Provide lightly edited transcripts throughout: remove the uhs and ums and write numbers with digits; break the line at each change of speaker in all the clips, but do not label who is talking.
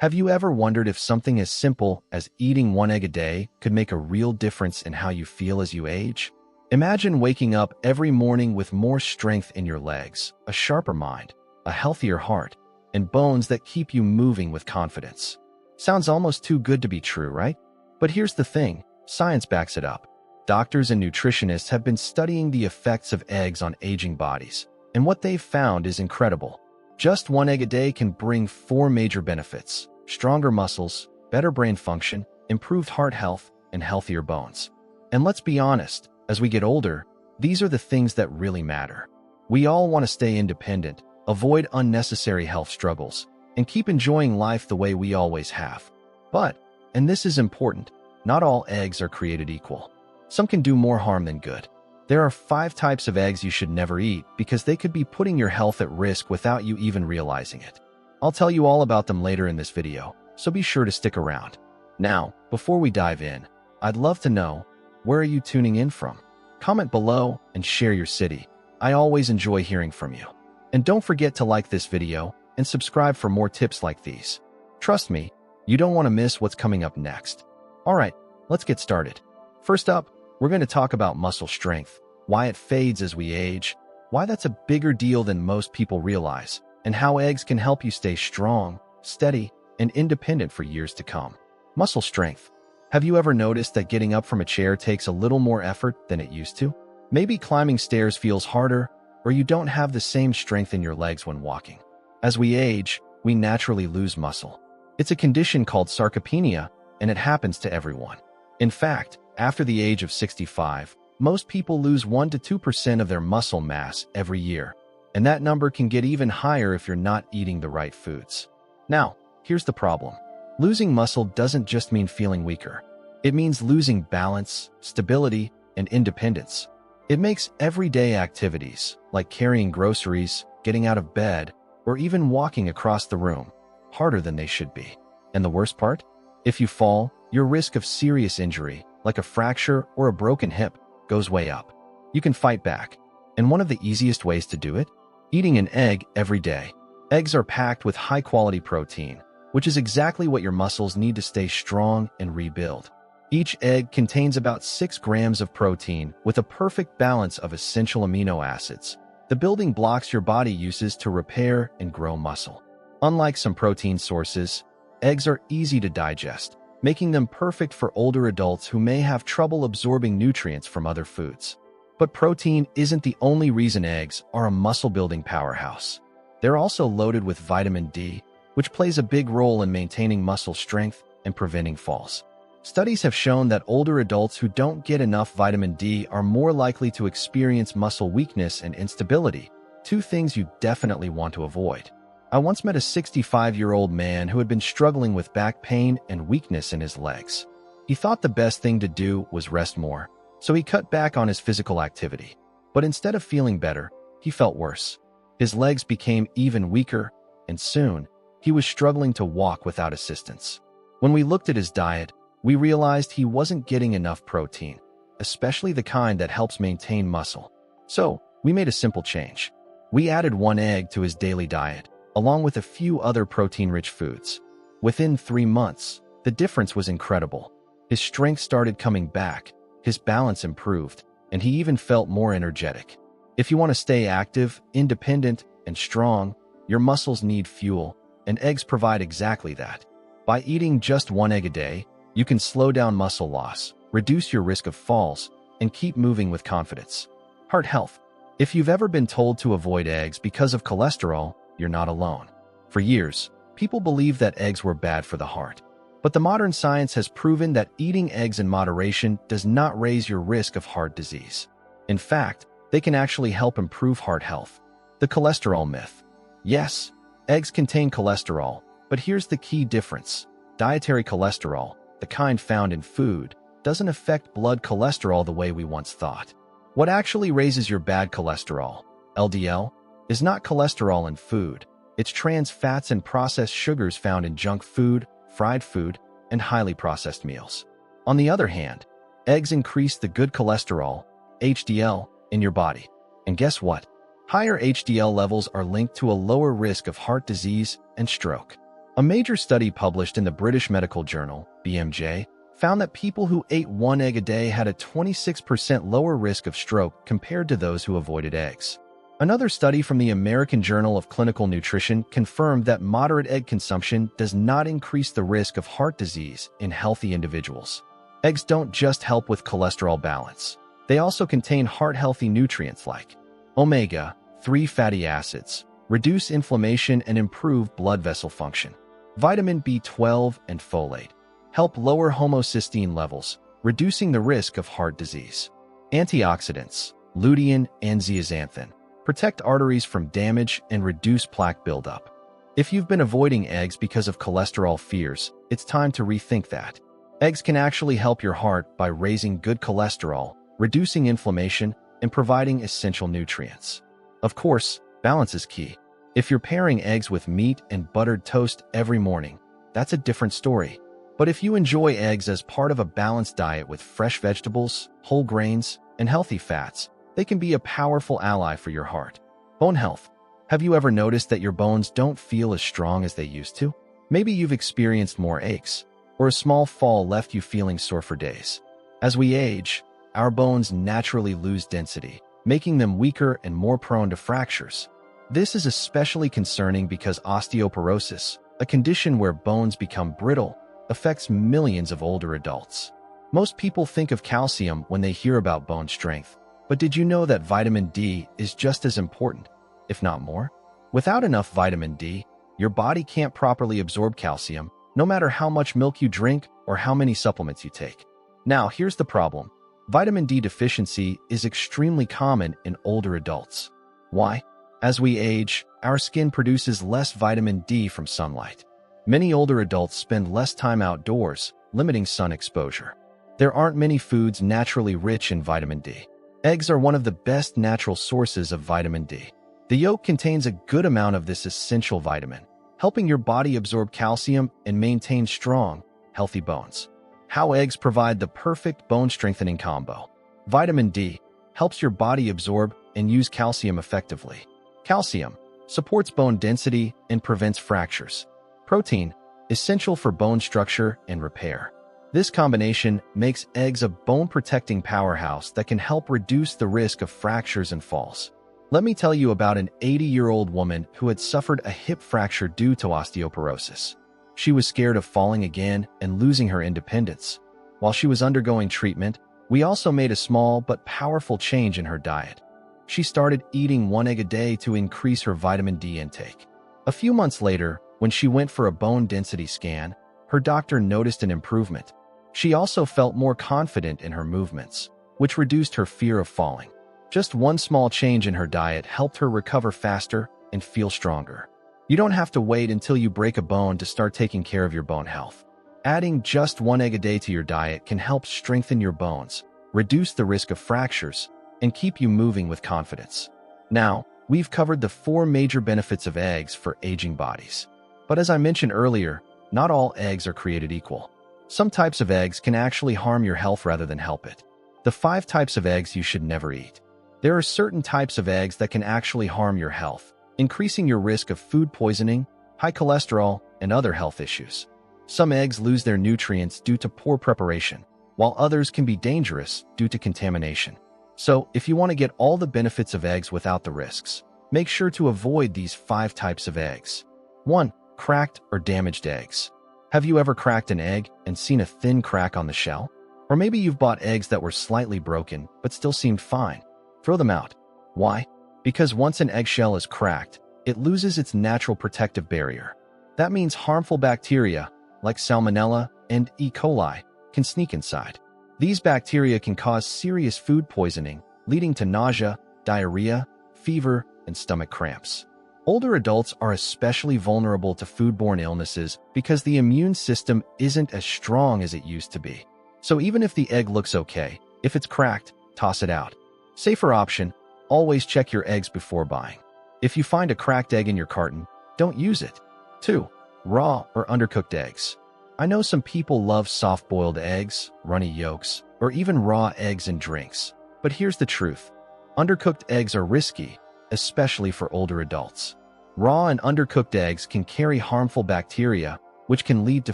Have you ever wondered if something as simple as eating one egg a day could make a real difference in how you feel as you age? Imagine waking up every morning with more strength in your legs, a sharper mind, a healthier heart, and bones that keep you moving with confidence. Sounds almost too good to be true, right? But here's the thing, science backs it up. Doctors and nutritionists have been studying the effects of eggs on aging bodies, and what they've found is incredible. Just one egg a day can bring 4 major benefits: stronger muscles, better brain function, improved heart health, and healthier bones. And let's be honest, as we get older, these are the things that really matter. We all want to stay independent, avoid unnecessary health struggles, and keep enjoying life the way we always have. But, and this is important, not all eggs are created equal. Some can do more harm than good. There are 5 types of eggs you should never eat because they could be putting your health at risk without you even realizing it. I'll tell you all about them later in this video, so be sure to stick around. Now, before we dive in, I'd love to know, where are you tuning in from? Comment below and share your city. I always enjoy hearing from you. And don't forget to like this video and subscribe for more tips like these. Trust me, you don't want to miss what's coming up next. Alright, let's get started. First up, we're going to talk about muscle strength, why it fades as we age, why that's a bigger deal than most people realize, and how eggs can help you stay strong, steady, and independent for years to come. Muscle strength. Have you ever noticed that getting up from a chair takes a little more effort than it used to? Maybe climbing stairs feels harder, or you don't have the same strength in your legs when walking. As we age, we naturally lose muscle. It's a condition called sarcopenia, and it happens to everyone. In fact, after the age of 65, most people lose 1 to 2% of their muscle mass every year, and that number can get even higher if you're not eating the right foods. Now, here's the problem. Losing muscle doesn't just mean feeling weaker. It means losing balance, stability, and independence. It makes everyday activities, like carrying groceries, getting out of bed, or even walking across the room, harder than they should be. And the worst part? If you fall, your risk of serious injury, like a fracture or a broken hip, goes way up. You can fight back. And one of the easiest ways to do it? Eating an egg every day. Eggs are packed with high-quality protein, which is exactly what your muscles need to stay strong and rebuild. Each egg contains about 6 grams of protein with a perfect balance of essential amino acids, the building blocks your body uses to repair and grow muscle. Unlike some protein sources, eggs are easy to digest, making them perfect for older adults who may have trouble absorbing nutrients from other foods. But protein isn't the only reason eggs are a muscle-building powerhouse. They're also loaded with vitamin D, which plays a big role in maintaining muscle strength and preventing falls. Studies have shown that older adults who don't get enough vitamin D are more likely to experience muscle weakness and instability, 2 things you definitely want to avoid. I once met a 65-year-old man who had been struggling with back pain and weakness in his legs. He thought the best thing to do was rest more, so he cut back on his physical activity. But instead of feeling better, he felt worse. His legs became even weaker, and soon, he was struggling to walk without assistance. When we looked at his diet, we realized he wasn't getting enough protein, especially the kind that helps maintain muscle. So, we made a simple change. We added 1 egg to his daily diet, along with a few other protein-rich foods. Within 3 months, the difference was incredible. His strength started coming back, his balance improved, and he even felt more energetic. If you want to stay active, independent, and strong, your muscles need fuel, and eggs provide exactly that. By eating just 1 egg a day, you can slow down muscle loss, reduce your risk of falls, and keep moving with confidence. Heart health. If you've ever been told to avoid eggs because of cholesterol, you're not alone. For years, people believed that eggs were bad for the heart. But the modern science has proven that eating eggs in moderation does not raise your risk of heart disease. In fact, they can actually help improve heart health. The cholesterol myth. Yes, eggs contain cholesterol, but here's the key difference. Dietary cholesterol, the kind found in food, doesn't affect blood cholesterol the way we once thought. What actually raises your bad cholesterol, LDL, is not cholesterol in food. It's trans fats and processed sugars found in junk food, fried food, and highly processed meals. On the other hand, eggs increase the good cholesterol, HDL, in your body. And guess what? Higher HDL levels are linked to a lower risk of heart disease and stroke. A major study published in the British Medical Journal, BMJ, found that people who ate one egg a day had a 26% lower risk of stroke compared to those who avoided eggs. Another study from the American Journal of Clinical Nutrition confirmed that moderate egg consumption does not increase the risk of heart disease in healthy individuals. Eggs don't just help with cholesterol balance. They also contain heart-healthy nutrients like omega-3 fatty acids, reduce inflammation and improve blood vessel function. Vitamin B12 and folate help lower homocysteine levels, reducing the risk of heart disease. Antioxidants, lutein and zeaxanthin, protect arteries from damage and reduce plaque buildup. If you've been avoiding eggs because of cholesterol fears, it's time to rethink that. Eggs can actually help your heart by raising good cholesterol, reducing inflammation, and providing essential nutrients. Of course, balance is key. If you're pairing eggs with meat and buttered toast every morning, that's a different story. But if you enjoy eggs as part of a balanced diet with fresh vegetables, whole grains, and healthy fats, they can be a powerful ally for your heart. Bone health. Have you ever noticed that your bones don't feel as strong as they used to? Maybe you've experienced more aches, or a small fall left you feeling sore for days. As we age, our bones naturally lose density, making them weaker and more prone to fractures. This is especially concerning because osteoporosis, a condition where bones become brittle, affects millions of older adults. Most people think of calcium when they hear about bone strength, but did you know that vitamin D is just as important, if not more? Without enough vitamin D, your body can't properly absorb calcium, no matter how much milk you drink or how many supplements you take. Now, here's the problem. Vitamin D deficiency is extremely common in older adults. Why? As we age, our skin produces less vitamin D from sunlight. Many older adults spend less time outdoors, limiting sun exposure. There aren't many foods naturally rich in vitamin D. Eggs are one of the best natural sources of vitamin D. The yolk contains a good amount of this essential vitamin, helping your body absorb calcium and maintain strong, healthy bones. How eggs provide the perfect bone-strengthening combo. Vitamin D helps your body absorb and use calcium effectively. Calcium supports bone density and prevents fractures. Protein, essential for bone structure and repair. This combination makes eggs a bone-protecting powerhouse that can help reduce the risk of fractures and falls. Let me tell you about an 80-year-old woman who had suffered a hip fracture due to osteoporosis. She was scared of falling again and losing her independence. While she was undergoing treatment, we also made a small but powerful change in her diet. She started eating one egg a day to increase her vitamin D intake. A few months later, when she went for a bone density scan, her doctor noticed an improvement. She also felt more confident in her movements, which reduced her fear of falling. Just one small change in her diet helped her recover faster and feel stronger. You don't have to wait until you break a bone to start taking care of your bone health. Adding just one egg a day to your diet can help strengthen your bones, reduce the risk of fractures, and keep you moving with confidence. Now, we've covered the 4 major benefits of eggs for aging bodies. But as I mentioned earlier, not all eggs are created equal. Some types of eggs can actually harm your health rather than help it. The 5 types of eggs you should never eat. There are certain types of eggs that can actually harm your health, increasing your risk of food poisoning, high cholesterol, and other health issues. Some eggs lose their nutrients due to poor preparation, while others can be dangerous due to contamination. So, if you want to get all the benefits of eggs without the risks, make sure to avoid these 5 types of eggs. 1. Cracked or damaged eggs. Have you ever cracked an egg and seen a thin crack on the shell? Or maybe you've bought eggs that were slightly broken but still seemed fine. Throw them out. Why? Because once an eggshell is cracked, it loses its natural protective barrier. That means harmful bacteria, like Salmonella and E. coli, can sneak inside. These bacteria can cause serious food poisoning, leading to nausea, diarrhea, fever, and stomach cramps. Older adults are especially vulnerable to foodborne illnesses because the immune system isn't as strong as it used to be. So even if the egg looks okay, if it's cracked, toss it out. Safer option, always check your eggs before buying. If you find a cracked egg in your carton, don't use it. 2. Raw or undercooked eggs. I know some people love soft-boiled eggs, runny yolks, or even raw eggs in drinks. But here's the truth. Undercooked eggs are risky, especially for older adults. Raw and undercooked eggs can carry harmful bacteria, which can lead to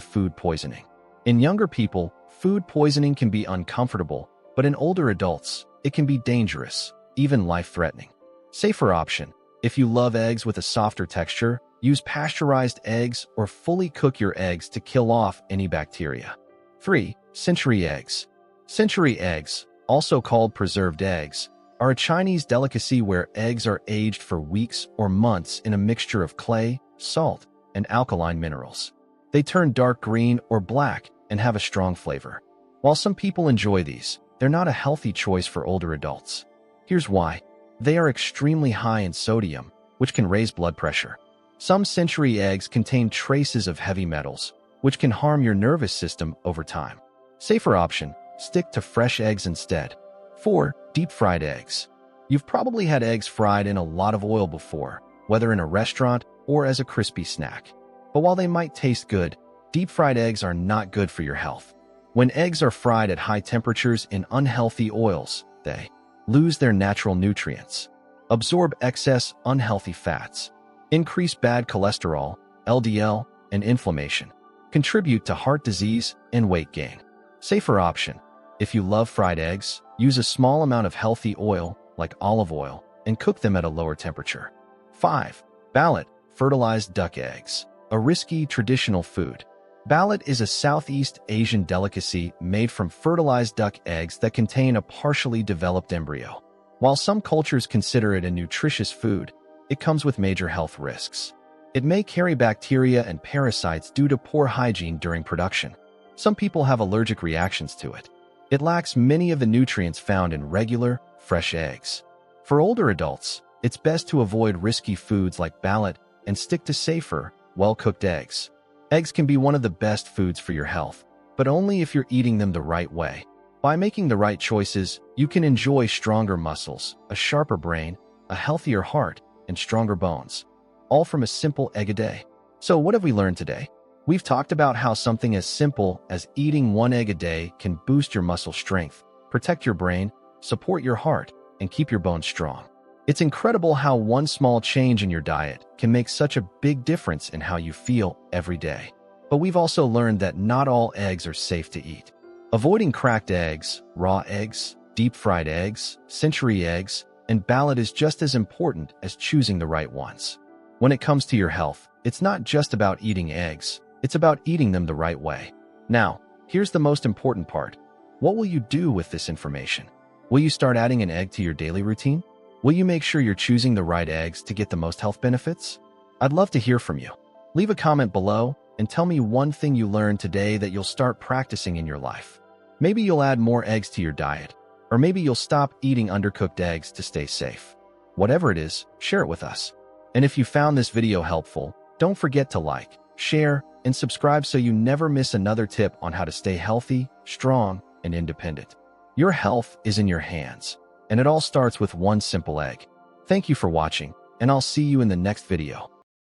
food poisoning. In younger people, food poisoning can be uncomfortable, but in older adults, it can be dangerous, even life-threatening. Safer option: if you love eggs with a softer texture, use pasteurized eggs or fully cook your eggs to kill off any bacteria. 3. Century eggs. Century eggs, also called preserved eggs, are a Chinese delicacy where eggs are aged for weeks or months in a mixture of clay, salt, and alkaline minerals. They turn dark green or black and have a strong flavor. While some people enjoy these, they're not a healthy choice for older adults. Here's why. They are extremely high in sodium, which can raise blood pressure. Some century eggs contain traces of heavy metals, which can harm your nervous system over time. Safer option: stick to fresh eggs instead. 4. Deep-fried eggs. You've probably had eggs fried in a lot of oil before, whether in a restaurant or as a crispy snack. But while they might taste good, deep-fried eggs are not good for your health. When eggs are fried at high temperatures in unhealthy oils, they lose their natural nutrients, absorb excess unhealthy fats, increase bad cholesterol, LDL, and inflammation, contribute to heart disease and weight gain. Safer option: if you love fried eggs, use a small amount of healthy oil, like olive oil, and cook them at a lower temperature. 5. Ballet, fertilized duck eggs. A risky traditional food. Ballet is a Southeast Asian delicacy made from fertilized duck eggs that contain a partially developed embryo. While some cultures consider it a nutritious food, it comes with major health risks. It may carry bacteria and parasites due to poor hygiene during production. Some people have allergic reactions to it. It lacks many of the nutrients found in regular, fresh eggs. For older adults, it's best to avoid risky foods like ballet and stick to safer, well-cooked eggs. Eggs can be one of the best foods for your health, but only if you're eating them the right way. By making the right choices, you can enjoy stronger muscles, a sharper brain, a healthier heart, and stronger bones, all from a simple egg a day. So what have we learned today? We've talked about how something as simple as eating one egg a day can boost your muscle strength, protect your brain, support your heart, and keep your bones strong. It's incredible how one small change in your diet can make such a big difference in how you feel every day. But we've also learned that not all eggs are safe to eat. Avoiding cracked eggs, raw eggs, deep-fried eggs, century eggs, and ballet is just as important as choosing the right ones. When it comes to your health, it's not just about eating eggs, it's about eating them the right way. Now, here's the most important part. What will you do with this information? Will you start adding an egg to your daily routine? Will you make sure you're choosing the right eggs to get the most health benefits? I'd love to hear from you. Leave a comment below and tell me one thing you learned today that you'll start practicing in your life. Maybe you'll add more eggs to your diet, or maybe you'll stop eating undercooked eggs to stay safe. Whatever it is, share it with us. And if you found this video helpful, don't forget to like, share, and subscribe so you never miss another tip on how to stay healthy, strong, and independent. Your health is in your hands, and it all starts with one simple egg. Thank you for watching, and I'll see you in the next video.